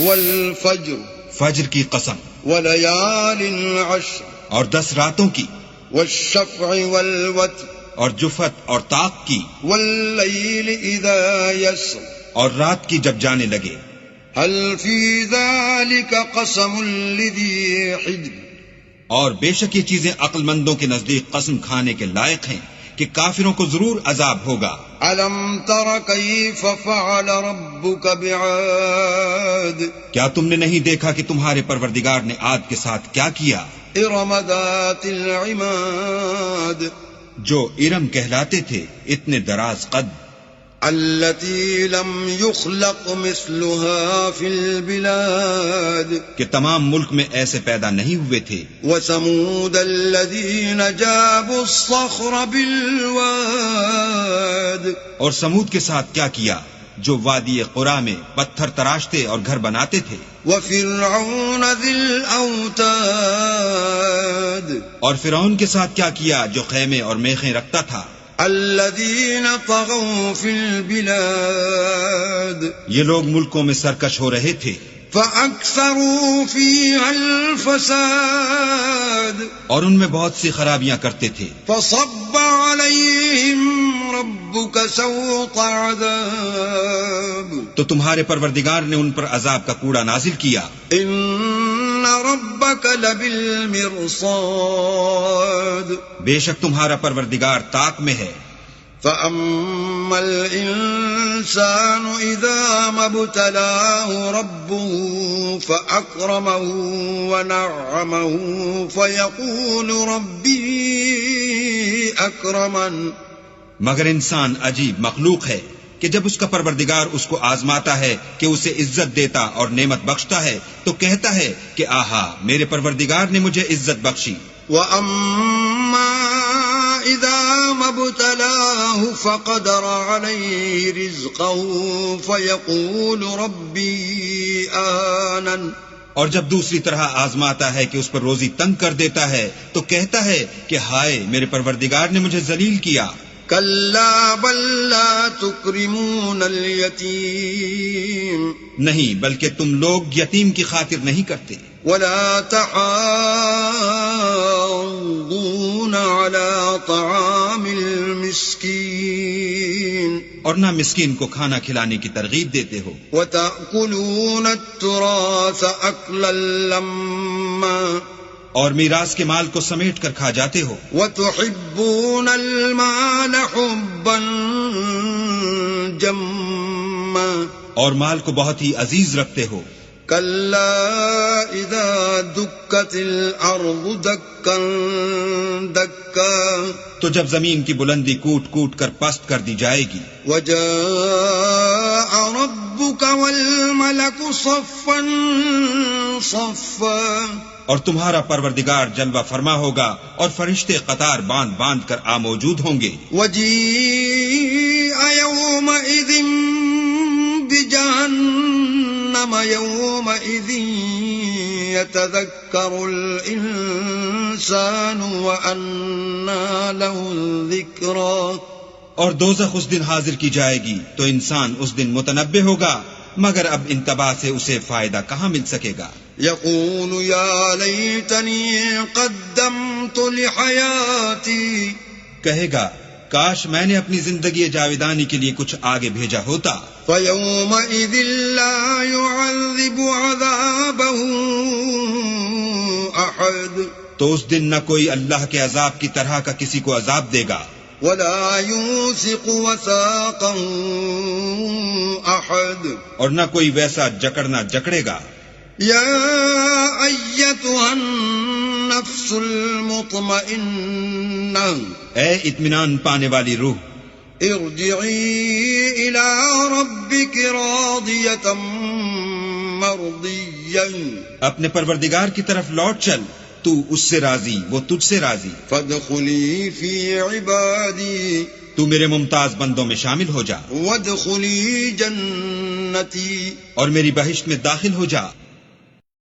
والفجر فجر کی قسم، وليال عشر اور 10 راتوں کی، والشفع والوتر اور جفت اور طاق کی، والليل إذا يسر اور رات کی جب جانے لگے. هل في ذلك قسم لذي حجر اور بے شک یہ چیزیں عقل مندوں کے نزدیک قسم کھانے کے لائق ہیں کہ کافروں کو ضرور عذاب ہوگا. ألم تر كيف فعل ربك بعاد کیا تم نے نہیں دیکھا کہ تمہارے پروردگار نے عاد کے ساتھ کیا کیا؟ إرم ذات العماد جو ارم کہلاتے تھے، اتنے دراز قد، التي لم يخلق مثلها في البلاد کہ تمام ملک میں ایسے پیدا نہیں ہوئے تھے. وثمود الذين جابوا الصخر بالواد اور سمود کے ساتھ کیا کیا جو وادی قرا میں پتھر تراشتے اور گھر بناتے تھے. وفرعون ذي الأوتاد اور فرعون کے ساتھ کیا کیا جو خیمے اور میخیں رکھتا تھا. الذين طغوا في البلاد یہ لوگ ملکوں میں سرکش ہو رہے تھے. فأكثروا فيها الفساد اور ان میں بہت سی خرابیاں کرتے تھے. فصب عليهم ربك سوط عذاب تو تمہارے پروردگار نے ان پر عذاب کا کوڑا نازل کیا. ان ربك لبالمرصاد بے شک تمہارا پروردگار طاق میں ہے. فأما الإنسان إذا ما ابتلاه ربه فأكرمه ونعمه فيقول ربي أكرمن مگر انسان عجیب مخلوق ہے کہ جب اس کا پروردگار اس کو آزماتا ہے کہ اسے عزت دیتا اور نعمت بخشتا ہے تو کہتا ہے کہ آہا میرے پروردگار نے مجھے عزت بخشی. وأما إذا ما ابتلاه فقدر عليه رزقه فيقول ربي أهانن اور جب دوسری طرح آزماتا ہے کہ اس پر روزی تنگ کر دیتا ہے تو کہتا ہے کہ ہائے میرے پروردگار نے مجھے ذلیل کیا. كلا بل لا تكرمون اليتيم نہیں بلکہ تم لوگ یتیم کی خاطر نہیں کرتے. ولا تحاضون على طعام المسكين اور نہ مسکین کو کھانا کھلانے کی ترغیب دیتے ہو. وتأكلون التراث أكلا لما اور میراث کے مال کو سمیٹ کر کھا جاتے ہو. وتحبون المال حبا جما اور مال کو بہت ہی عزیز رکھتے ہو. كلا إذا دكت الأرض دكا دكا تو جب زمین کی بلندی کوٹ کوٹ کر پست کر دی جائے گی. وجاء ربك والملك صفا صفا اور تمہارا پروردگار جلوہ فرما ہوگا اور فرشتے قطار باندھ باندھ کر موجود ہوں گے. وجيء يومئذ بجهنم يومئذ يتذكر الإنسان وأنى له الذكرى اور دوزخ اس دن حاضر کی جائے گی تو انسان اس دن متنبہ ہوگا مگر اب انتباہ سے اسے فائدہ کہاں مل سکے گا. يقول يا ليتني قدمت لحياتي کہے گا کاش میں نے اپنی زندگی جاویدانی کے لیے کچھ آگے بھیجا ہوتا. فيومئذ لا يعذب عذابه أحد تو اس دن نہ کوئی اللہ کے عذاب کی طرح کا کسی کو عذاب دے گا. ولا يوثق وثاقه أحد اور نہ کوئی ویسا جکڑنا جکڑے گا. يا أيتها النفس المطمئنة اے اطمینان پانے والی روح، ارجعي إلى ربك راضية مرضية اپنے پروردگار کی طرف لوٹ چل، تو اس سے راضی وہ تجھ سے راضی. فادخلي في عبادي تو میرے ممتاز بندوں میں شامل ہو جا وادخلي جنتي اور میری بہشت میں داخل ہو جا.